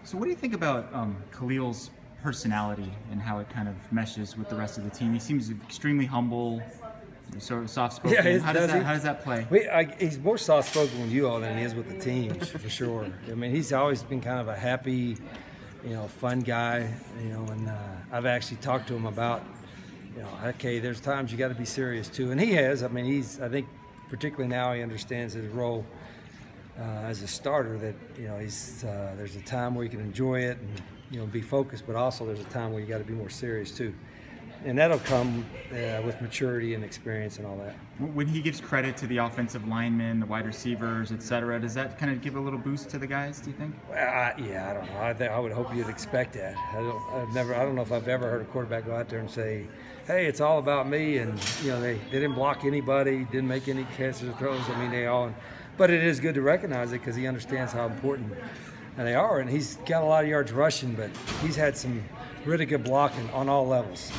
So what do you think about Khalil's personality and how it kind of meshes with the rest of the team? He seems extremely humble, sort of soft-spoken. Yeah, how does that play? He's more soft-spoken with you all than he is with the team, for sure. I mean, he's always been kind of a happy, fun guy, and I've actually talked to him about, okay, there's times you got to be serious too, and he has. I mean, I think particularly now he understands his role as a starter, that there's a time where you can enjoy it and be focused, but also there's a time where you got to be more serious too, and that'll come with maturity and experience and all that. When he gives credit to the offensive linemen, the wide receivers, etc., does that kind of give a little boost to the guys, do you think? Well, yeah, I don't know. I would hope you'd expect that. I don't know if I've ever heard a quarterback go out there and say, hey, it's all about me, and they didn't block anybody, didn't make any catches or throws. I mean, but it is good to recognize it because he understands how important they are, and he's got a lot of yards rushing, but he's had some really good blocking on all levels,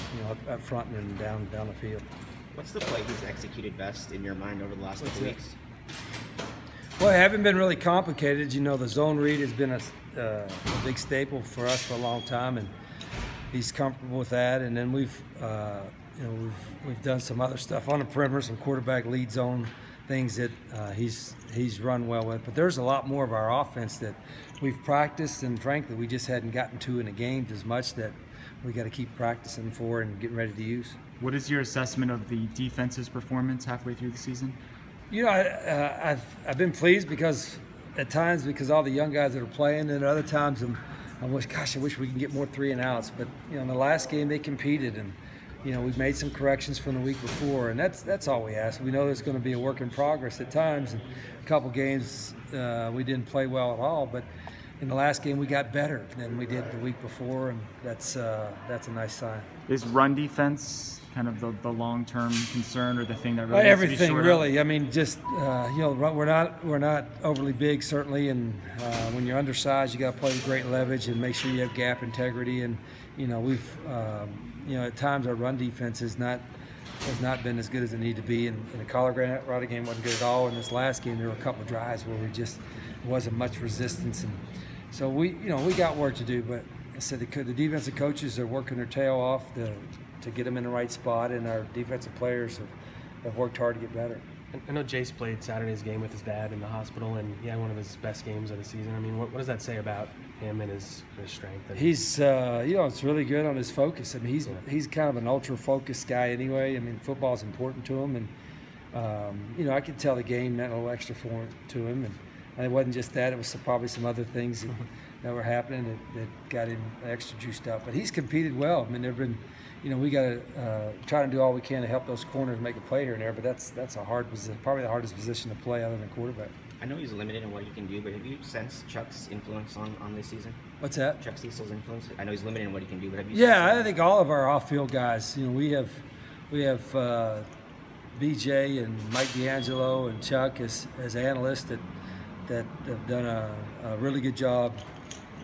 up front and down the field. What's the play he's executed best in your mind over the last couple weeks? Well, it haven't been really complicated. The zone read has been a big staple for us for a long time, and he's comfortable with that. And then we've done some other stuff on the perimeter, some quarterback lead zone things that he's run well with. But there's a lot more of our offense that we've practiced, and frankly, we just hadn't gotten to in the games as much, that we got to keep practicing for and getting ready to use. What is your assessment of the defense's performance halfway through the season? I've been pleased because at times because all the young guys that are playing, and other times I wish we can get more 3 and outs. But in the last game they competed, and we've made some corrections from the week before, and that's all we ask. We know there's going to be a work in progress at times, and a couple games we didn't play well at all, but in the last game we got better than we did the week before, and that's a nice sign. Is run defense kind of the long-term concern, or the thing that really everything really? Up? I mean, just we're not overly big, certainly, and when you're undersized, you got to play with great leverage and make sure you have gap integrity. And we've at times our run defense has not been as good as it needed to be. And in the Colorado game wasn't good at all. In this last game, there were a couple of drives where wasn't much resistance, and so we got work to do. But I said the defensive coaches are working their tail off to get them in the right spot, and our defensive players have worked hard to get better. I know Jace played Saturday's game with his dad in the hospital, and he had one of his best games of the season. I mean, what does that say about him and his strength? He's, it's really good on his focus. I mean, he's kind of an ultra-focused guy anyway. I mean, football's important to him, and I could tell the game meant a little extra to him, and it wasn't just that. It was probably some other things that were happening that got him extra juiced up. But he's competed well. I mean, there've been. We got to try to do all we can to help those corners make a play here and there, but that's a hard position, probably the hardest position to play other than quarterback. I know he's limited in what he can do, but have you sensed Chuck's influence on this season? What's that? Chuck Cecil's influence? I know he's limited in what he can do, but have you sensed I think all of our off-field guys, we have BJ and Mike D'Angelo and Chuck as analysts that have done a really good job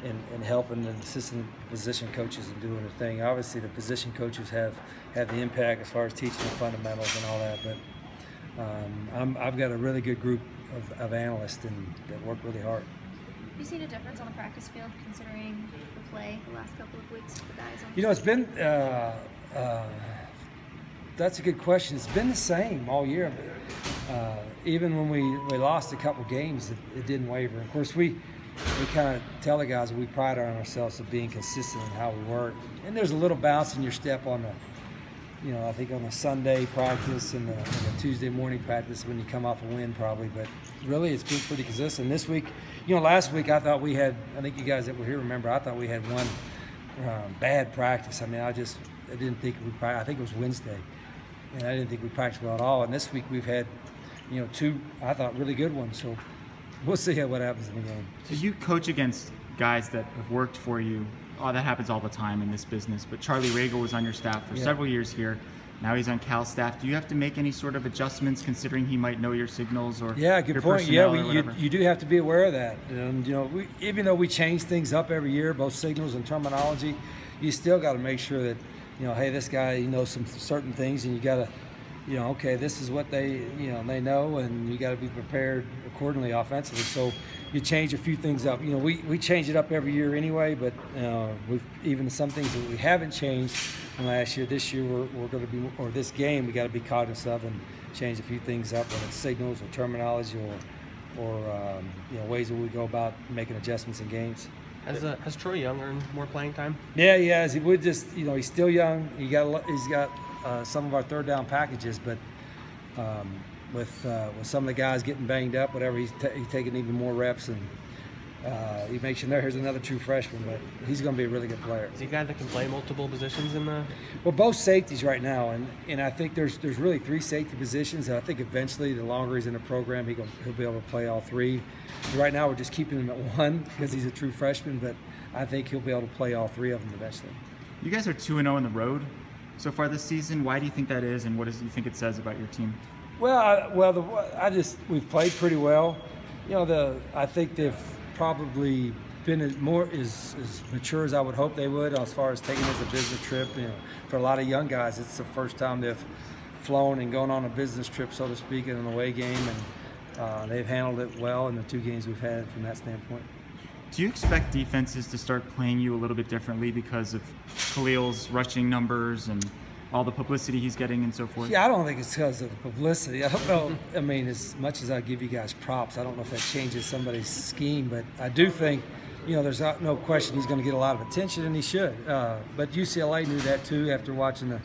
in helping the assistant position coaches and doing their thing. Obviously, the position coaches have the impact as far as teaching the fundamentals and all that. But I've got a really good group of analysts that work really hard. Have you seen a difference on the practice field considering the play the last couple of weeks for guys? It's been that's a good question. It's been the same all year. Even when we lost a couple games, it didn't waver. Of course, we kind of tell the guys that we pride on ourselves of being consistent in how we work. And there's a little bounce in your step on the, I think on the Sunday practice and the Tuesday morning practice when you come off a win probably. But really it's been pretty consistent. This week, last week I thought I think you guys that were here remember, I thought we had one bad practice. I mean, I didn't think I think it was Wednesday. And I didn't think we practiced well at all. And this week we've had, 2, I thought, really good ones. So we'll see what happens in the game. So you coach against guys that have worked for you. Oh, that happens all the time in this business. But Charlie Ragle was on your staff for several years here. Now he's on Cal's staff. Do you have to make any sort of adjustments considering he might know your signals or good point. Yeah, you do have to be aware of that. And, even though we change things up every year, both signals and terminology, you still got to make sure that, hey, this guy, he knows some certain things, and you got to, okay, this is what they know, and you got to be prepared accordingly offensively. So you change a few things up. You know, we change it up every year anyway, but we've even some things that we haven't changed from last year. This year we're going to be, or this game, we got to be cognizant of and change a few things up, whether it's signals or terminology or you know, ways that we go about making adjustments in games. Has Troy Young earned more playing time? Yeah, he has. He would just, you know, he's still young. He's got some of our third down packages, but with some of the guys getting banged up, whatever, he's taking even more reps, and he mentioned here's another true freshman, but he's going to be a really good player. Is he a guy that can play multiple positions in the? Well, both safeties right now, and I think there's really 3 safety positions. And I think eventually, the longer he's in the program, he'll be able to play all 3. Right now, we're just keeping him at 1 because he's a true freshman, but I think he'll be able to play all 3 of them eventually. You guys are 2-0 on the road so far this season. Why do you think that is, and what do you think it says about your team? Well, we've played pretty well. You know, I think they've probably been as mature as I would hope they would as far as taking it as a business trip. You know, for a lot of young guys, it's the first time they've flown and gone on a business trip, so to speak, in an away game, and they've handled it well in the 2 games we've had from that standpoint. Do you expect defenses to start playing you a little bit differently because of Khalil's rushing numbers and all the publicity he's getting and so forth? Yeah, I don't think it's because of the publicity. I don't know. I mean, as much as I give you guys props, I don't know if that changes somebody's scheme, but I do think, you know, there's no question he's going to get a lot of attention, and he should. But UCLA knew that too after watching the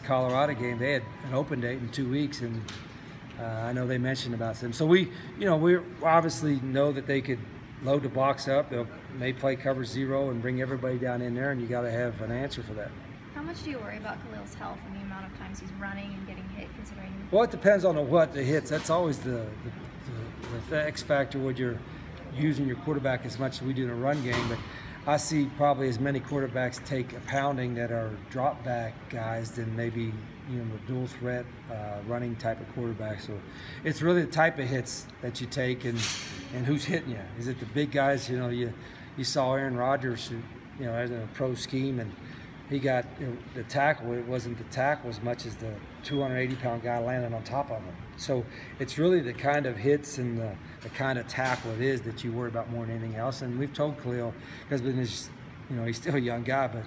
Colorado game. They had an open date in 2 weeks, and I know they mentioned about them. So we obviously know that they could load the box up. They may play cover 0 and bring everybody down in there, and you got to have an answer for that. How much do you worry about Khalil's health and the amount of times he's running and getting hit, considering? Well, it depends on the hits. That's always the X factor when you're using your quarterback as much as we do in a run game. But I see probably as many quarterbacks take a pounding that are drop back guys than maybe, you know, the dual threat running type of quarterback. So it's really the type of hits that you take and who's hitting you. Is it the big guys? You know, you saw Aaron Rodgers, who, you know, as in a pro scheme, and he got, you know, the tackle. It wasn't the tackle as much as the 280-pound guy landing on top of him. So it's really the kind of hits and the kind of tackle it is that you worry about more than anything else. And we've told Khalil, because you know, he's still a young guy, but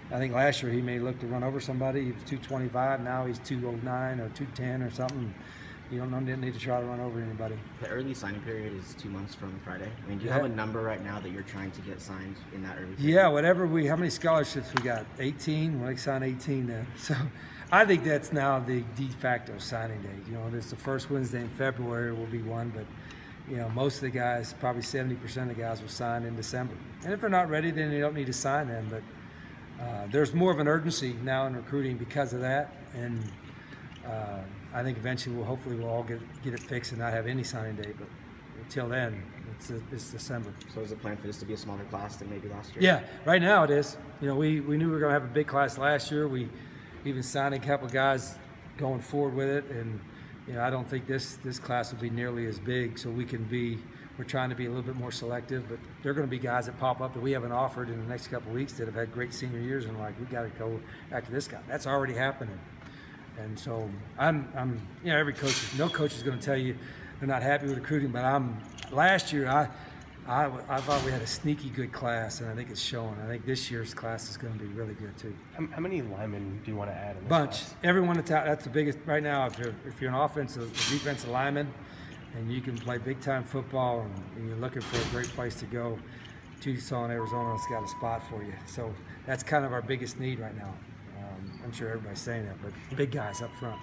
I think last year he may look to run over somebody. He was 225. Now he's 209 or 210 or something. You didn't need to try to run over anybody. The early signing period is 2 months from Friday. I mean, do you have a number right now that you're trying to get signed in that early period? Yeah, how many scholarships we got? 18? Well, they signed 18 then. So I think that's now the de facto signing date. You know, there's the first Wednesday in February will be one, but, you know, most of the guys, probably 70% of the guys will sign in December. And if they're not ready, then you don't need to sign them. But there's more of an urgency now in recruiting because of that. And I think eventually hopefully we'll all get it fixed and not have any signing date, but until then, it's December. So is the plan for this to be a smaller class than maybe last year? Yeah, right now it is. You know, we knew we were going to have a big class last year. We even signed a couple guys going forward with it, and, you know, I don't think this class will be nearly as big, so we're trying to be a little bit more selective, but there are going to be guys that pop up that we haven't offered in the next couple of weeks that have had great senior years, and like, we got to go after this guy. That's already happening. And so you know, no coach is going to tell you they're not happy with recruiting, but last year I thought we had a sneaky good class, and I think it's showing. I think this year's class is going to be really good too. How many linemen do you want to add in this Bunch. class? Everyone that's the biggest right now. If you're an offensive, defensive lineman, and you can play big time football, and you're looking for a great place to go, Tucson, Arizona has got a spot for you. So that's kind of our biggest need right now. I'm sure everybody's saying that, but big guys up front.